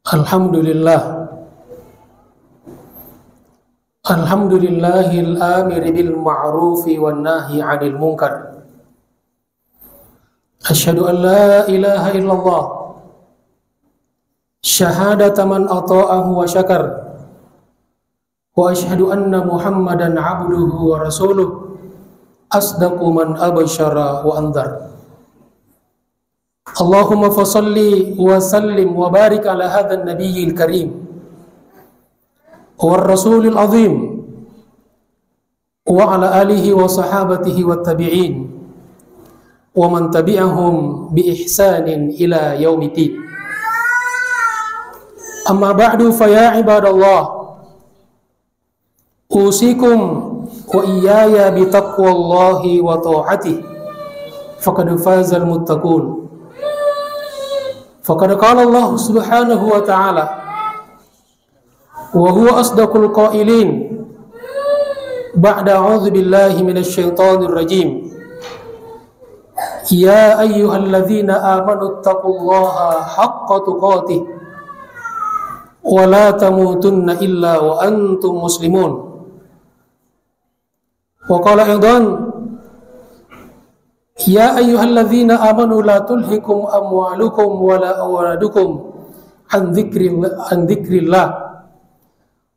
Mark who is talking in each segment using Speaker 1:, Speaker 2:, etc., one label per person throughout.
Speaker 1: Alhamdulillah. Alhamdulillahil amiri bil ma'rufi wan nahi 'anil munkar. Asyhadu an la ilaha illallah syahadata man ata'ahu wa syakar. Wa asyhadu anna Muhammadan 'abduhu wa rasuluh asdaqu man abasyara wa andhar. Allahumma fasalli wa sallim wa barik ala hadzal nabiyil karim war rasulil azim wa ala alihi wa sahabatihi wat tabi'in wa man tabi'ahum bi ihsanin ila yaumiddin. Amma ba'du, fa ya ibadallah, usikum wa iyaya bi taqwallahi wa ta'atihi faqad fazal muttaqun. Faqad qala Allah subhanahu wa ta'ala wa huwa asdaqul qailin ba'da a'udzu billahi minasy syaithanir rajim. Ya ayyuhalladzina amanu taqullaha haqqa tuqatih wa la tamutunna illa wa antum muslimun. Wa qala aidan ya ayyuhalladzina amanu la tulhikum amwalukum wa la awladukum an dzikrillah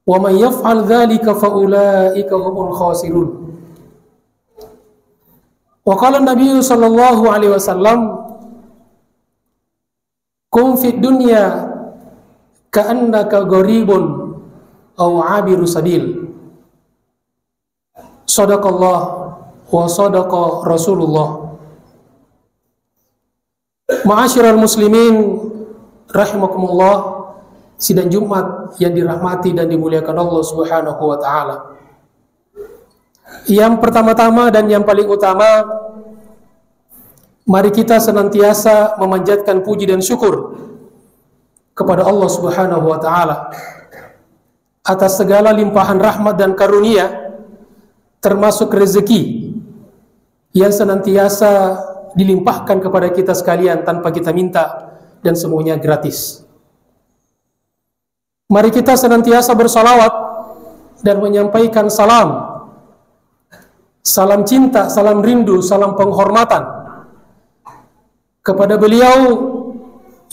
Speaker 1: wa man yaf'al dzalika fa ulaika humul khasirun. Wa qala an-nabiy sallallahu alaihi wasallam kun fid dunya ka'annaka gharibun aw 'abiru sabil. Shadaqallah wa shadaqa Rasulullah. Ma'asyiral muslimin rahimakumullah, sidang Jumat yang dirahmati dan dimuliakan Allah Subhanahu wa taala. Yang pertama-tama dan yang paling utama, mari kita senantiasa memanjatkan puji dan syukur kepada Allah Subhanahu wa taala atas segala limpahan rahmat dan karunia, termasuk rezeki yang senantiasa dilimpahkan kepada kita sekalian tanpa kita minta, dan semuanya gratis. Mari kita senantiasa bersalawat dan menyampaikan salam cinta, salam rindu, salam penghormatan kepada beliau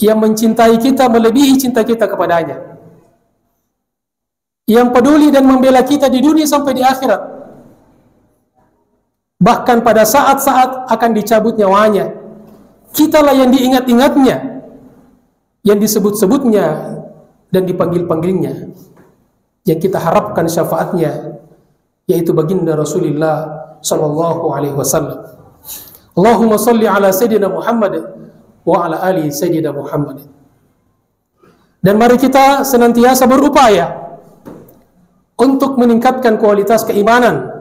Speaker 1: yang mencintai kita melebihi cinta kita kepadanya, yang peduli dan membela kita di dunia sampai di akhirat. Bahkan pada saat-saat akan dicabut nyawanya, kitalah yang diingat-ingatnya, yang disebut-sebutnya dan dipanggil-panggilnya, yang kita harapkan syafaatnya, yaitu baginda Rasulullah sallallahu alaihi wasallam. Allahumma salli ala sayyidina Muhammad wa ala ali sayyidina Muhammad. Dan mari kita senantiasa berupaya untuk meningkatkan kualitas keimanan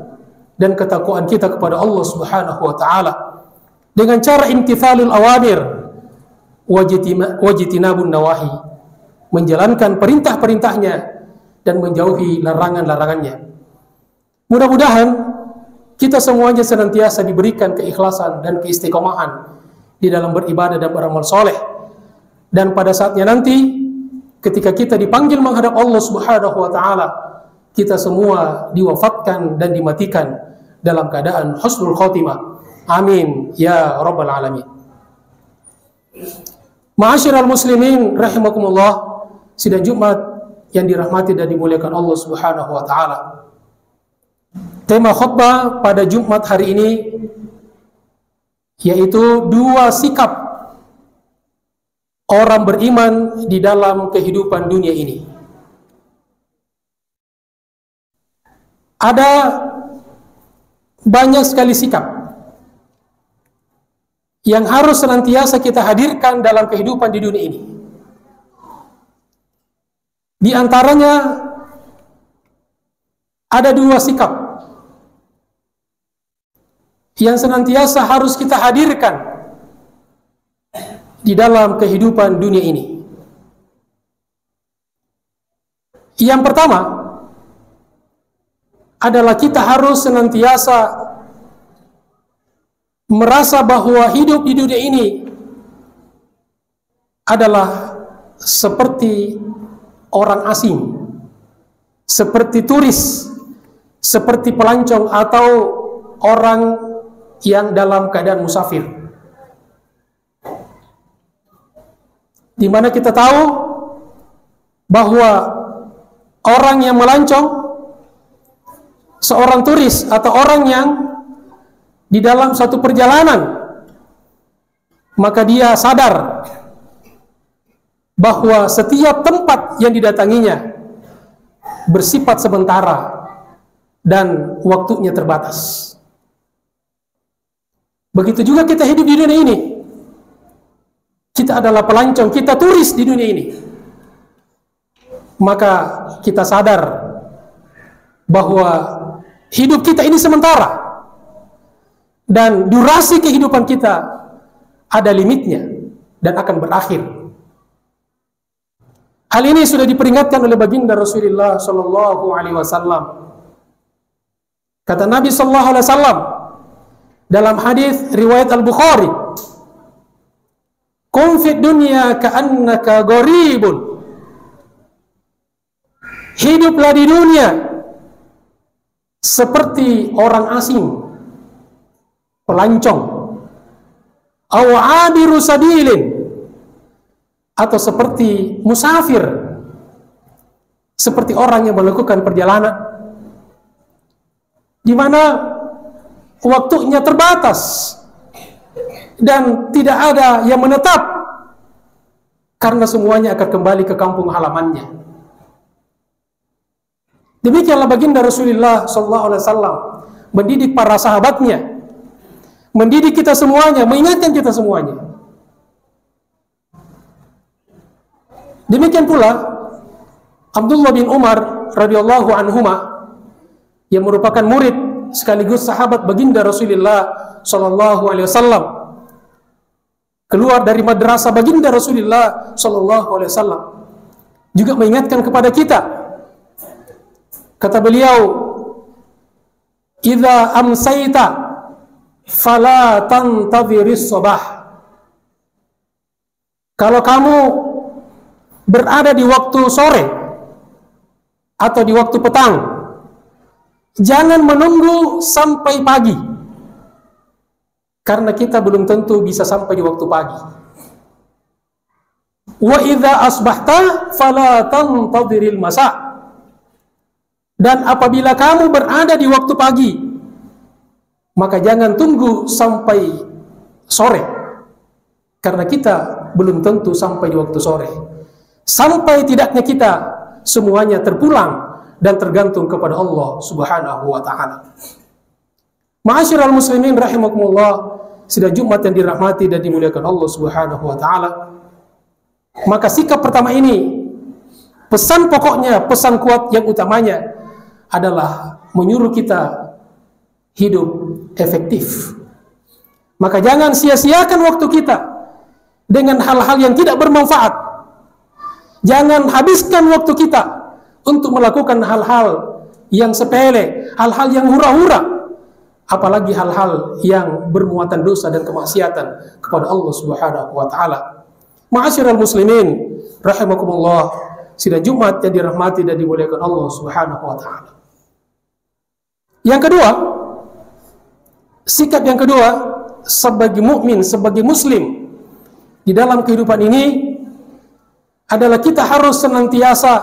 Speaker 1: dan ketakwaan kita kepada Allah Subhanahu wa taala dengan cara imtithalul awamir wajtinabun nawahi, menjalankan perintah-perintahnya dan menjauhi larangan-larangannya. Mudah-mudahan kita semuanya senantiasa diberikan keikhlasan dan keistiqomahan di dalam beribadah dan beramal soleh, dan pada saatnya nanti ketika kita dipanggil menghadap Allah Subhanahu wa taala, kita semua diwafatkan dan dimatikan dalam keadaan husnul khotimah. Amin ya rabbal alamin. Ma'asyiral muslimin rahimakumullah, sidang Jumat yang dirahmati dan dimuliakan Allah Subhanahu wa taala. Tema khutbah pada Jumat hari ini yaitu dua sikap orang beriman di dalam kehidupan dunia ini. Ada banyak sekali sikap yang harus senantiasa kita hadirkan dalam kehidupan di dunia ini. Di antaranya ada dua sikap yang senantiasa harus kita hadirkan di dalam kehidupan dunia ini. Yang pertama adalah kita harus senantiasa merasa bahwa hidup di dunia ini adalah seperti orang asing, seperti turis, seperti pelancong atau orang yang dalam keadaan musafir. Di mana kita tahu bahwa orang yang melancong, seorang turis atau orang yang di dalam satu perjalanan, maka dia sadar bahwa setiap tempat yang didatanginya bersifat sementara dan waktunya terbatas. Begitu juga kita hidup di dunia ini. Kita adalah pelancong, kita turis di dunia ini. Maka kita sadar bahwa hidup kita ini sementara dan durasi kehidupan kita ada limitnya dan akan berakhir. Hal ini sudah diperingatkan oleh baginda Rasulullah sallallahu alaihi wasallam. Kata Nabi sallallahu alaihi wasallam dalam hadis riwayat Al-Bukhari, "Kun fid dunya ka'annaka gharibun." Hiduplah di dunia seperti orang asing, pelancong, aw abiru sabilin, atau seperti musafir, seperti orang yang melakukan perjalanan di mana waktunya terbatas dan tidak ada yang menetap karena semuanya akan kembali ke kampung halamannya. Demikianlah baginda Rasulullah SAW mendidik para sahabatnya, mendidik kita semuanya, mengingatkan kita semuanya. Demikian pula Abdullah bin Umar radhiyallahu anhuma yang merupakan murid sekaligus sahabat baginda Rasulullah SAW, keluar dari madrasah baginda Rasulullah SAW, juga mengingatkan kepada kita. Kata beliau, "Idza amsayta fala tantadhiris sabah." Kalau kamu berada di waktu sore atau di waktu petang, jangan menunggu sampai pagi, karena kita belum tentu bisa sampai di waktu pagi. Wa idza asbahta fala tantadhiril masa. Dan apabila kamu berada di waktu pagi, maka jangan tunggu sampai sore, karena kita belum tentu sampai di waktu sore. Sampai tidaknya kita semuanya terpulang dan tergantung kepada Allah Subhanahu wa ta'ala. Ma'asyiral muslimin rahimakumullah, sidang Jumat yang dirahmati dan dimuliakan Allah Subhanahu wa ta'ala. Maka sikap pertama ini, pesan pokoknya, pesan kuat yang utamanya adalah menyuruh kita hidup efektif. Maka jangan sia-siakan waktu kita dengan hal-hal yang tidak bermanfaat. Jangan habiskan waktu kita untuk melakukan hal-hal yang sepele, hal-hal yang hura-hura, apalagi hal-hal yang bermuatan dosa dan kemaksiatan kepada Allah Subhanahu wa ta'ala. Ma'asyiral muslimin rahimakumullah, sidang Jumat yang dirahmati dan dimuliakan Allah Subhanahu wa ta'ala. Yang kedua, sikap yang kedua sebagai mukmin, sebagai muslim di dalam kehidupan ini adalah kita harus senantiasa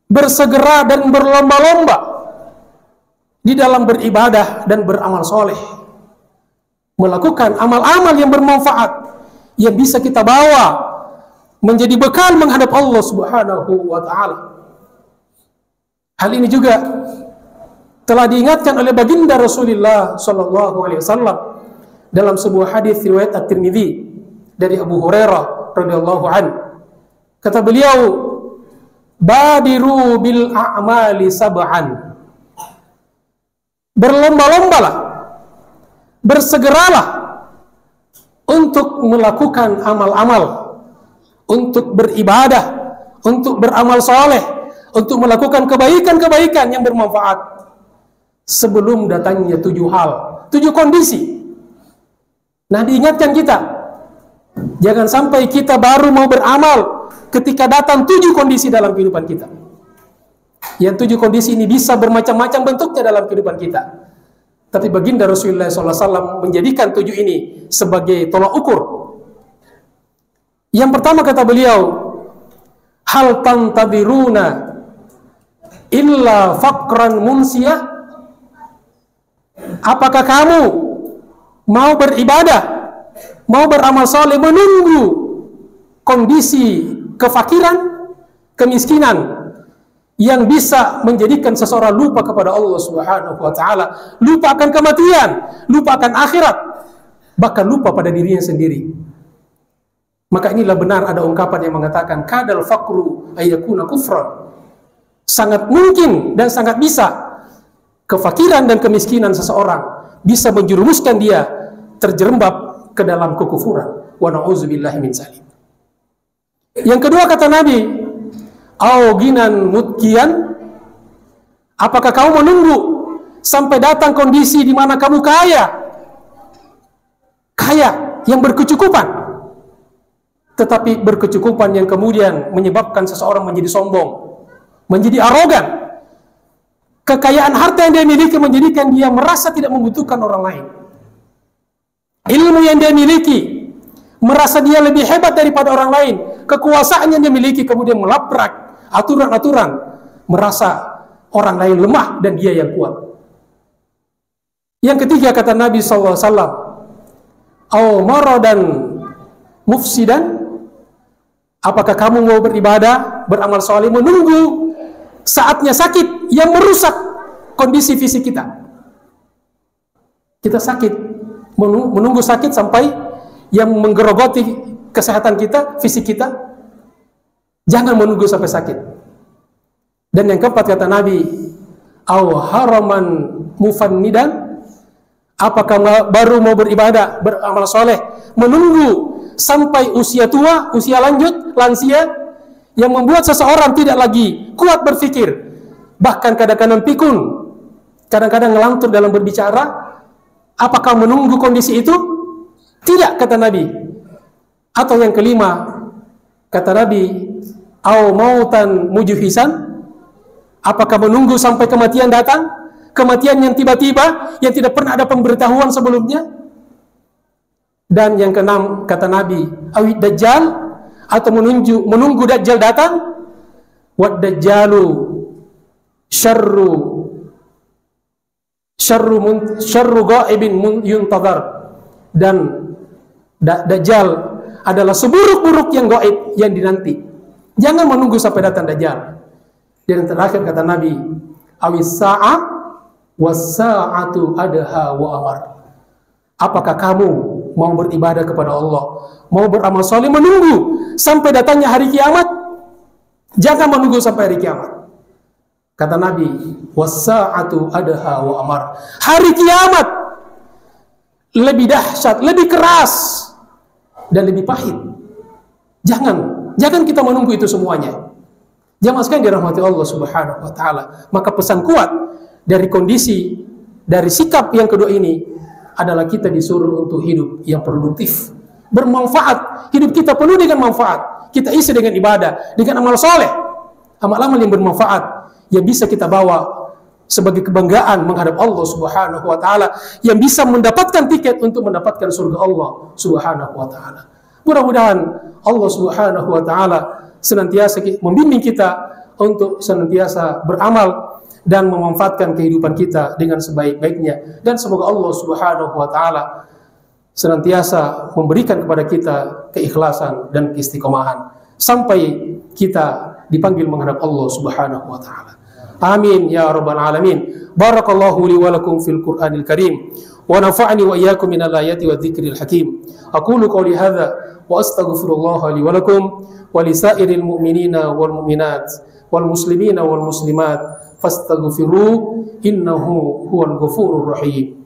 Speaker 1: bersegera dan berlomba-lomba di dalam beribadah dan beramal soleh, melakukan amal-amal yang bermanfaat yang bisa kita bawa menjadi bekal menghadap Allah Subhanahu wa ta'ala. Hal ini juga telah diingatkan oleh baginda Rasulullah SAW dalam sebuah hadis riwayat At-Tirmidzi dari Abu Hurairah radhiyallahu an. Kata beliau, "Badiru bil a'mali sab'an." Berlomba-lombalah, bersegeralah untuk melakukan amal-amal, untuk beribadah, untuk beramal soleh, untuk melakukan kebaikan-kebaikan yang bermanfaat sebelum datangnya 7 hal, 7 kondisi. Nah, diingatkan kita Jangan sampai kita baru mau beramal ketika datang 7 kondisi dalam kehidupan kita. Yang 7 kondisi ini bisa bermacam-macam bentuknya dalam kehidupan kita. Tapi baginda Rasulullah SAW menjadikan 7 ini sebagai tolak ukur. Yang pertama kata beliau, hal tantadiruna illa faqran munsiyah. Apakah kamu mau beribadah, mau beramal soleh menunggu kondisi kefakiran, kemiskinan yang bisa menjadikan seseorang lupa kepada Allah Subhanahu wa taala, lupa akan kematian, lupa akan akhirat, bahkan lupa pada dirinya sendiri? Maka inilah benar ada ungkapan yang mengatakan kadal faqru ayyakuna kufran. Sangat mungkin dan sangat bisa kefakiran dan kemiskinan seseorang bisa menjerumuskan dia terjerembab ke dalam kekufuran. Wa na'udzubillahi min dzalik. Yang kedua kata Nabi, au ginan mutkian. Apakah kamu menunggu sampai datang kondisi di mana kamu kaya yang berkecukupan, tetapi berkecukupan yang kemudian menyebabkan seseorang menjadi sombong, menjadi arogan. Kekayaan harta yang dia miliki menjadikan dia merasa tidak membutuhkan orang lain. Ilmu yang dia miliki merasa dia lebih hebat daripada orang lain. Kekuasaan yang dia miliki kemudian melabrak aturan-aturan, merasa orang lain lemah dan dia yang kuat. Yang ketiga kata Nabi SAW, au maradan mufsidan. Apakah kamu mau beribadah, beramal soleh menunggu saatnya sakit yang merusak kondisi fisik kita? Kita sakit, menunggu sakit sampai yang menggerogoti kesehatan kita, fisik kita. Jangan menunggu sampai sakit. Dan yang keempat kata Nabi, au haraman mufannidan. Apakah baru mau beribadah, beramal soleh menunggu sampai usia tua, usia lansia, yang membuat seseorang tidak lagi kuat berpikir, bahkan kadang-kadang pikun, kadang-kadang ngelantur dalam berbicara? Apakah menunggu kondisi itu? Tidak, kata Nabi. Atau yang kelima kata Nabi, au mautan mujuhisan. Apakah menunggu sampai kematian datang, kematian yang tiba-tiba, yang tidak pernah ada pemberitahuan sebelumnya? Dan yang keenam kata Nabi, awid dajjal, atau menunggu dajjal datang. Wad dajjalu syarru ghaibin yuntadhar. Dan dajjal adalah seburuk-buruk yang gaib yang dinanti. Jangan menunggu sampai datang dajjal. Dan yang terakhir kata Nabi, awis sa'ah was sa'atu adha wa amar. Apakah kamu mau beribadah kepada Allah, mau beramal soleh menunggu sampai datangnya hari kiamat? Jangan menunggu sampai hari kiamat. Kata Nabi, was-sa'atu adha wa amar. Hari kiamat lebih dahsyat, lebih keras, dan lebih pahit. Jangan kita menunggu itu semuanya. Jamaah sekalian dirahmati Allah Subhanahu wa taala. Maka pesan kuat dari kondisi, dari sikap yang kedua ini adalah kita disuruh untuk hidup yang produktif, bermanfaat. Hidup kita penuh dengan manfaat. Kita isi dengan ibadah, dengan amal soleh, amal-amal yang bermanfaat, yang bisa kita bawa sebagai kebanggaan menghadap Allah Subhanahu wa taala, yang bisa mendapatkan tiket untuk mendapatkan surga Allah Subhanahu wa taala. Mudah-mudahan Allah Subhanahu wa taala senantiasa membimbing kita untuk senantiasa beramal dan memanfaatkan kehidupan kita dengan sebaik-baiknya. Dan semoga Allah Subhanahu wa taala senantiasa memberikan kepada kita keikhlasan dan keistiqomahan sampai kita dipanggil menghadap Allah Subhanahu wa taala. Amin ya rabbal alamin. Barakallahu li wa lakum fil Qur'anil Karim wa nafa'ani wa iyyakum minal ayati wadh-dhikril hakim. Aqulu qawli hadza wa astaghfirullaha li wa lakum wa lisairil mu'minina wal mu'minat wal muslimina wal muslimat fastaghfiruhu innahu huwal ghafurur rahim.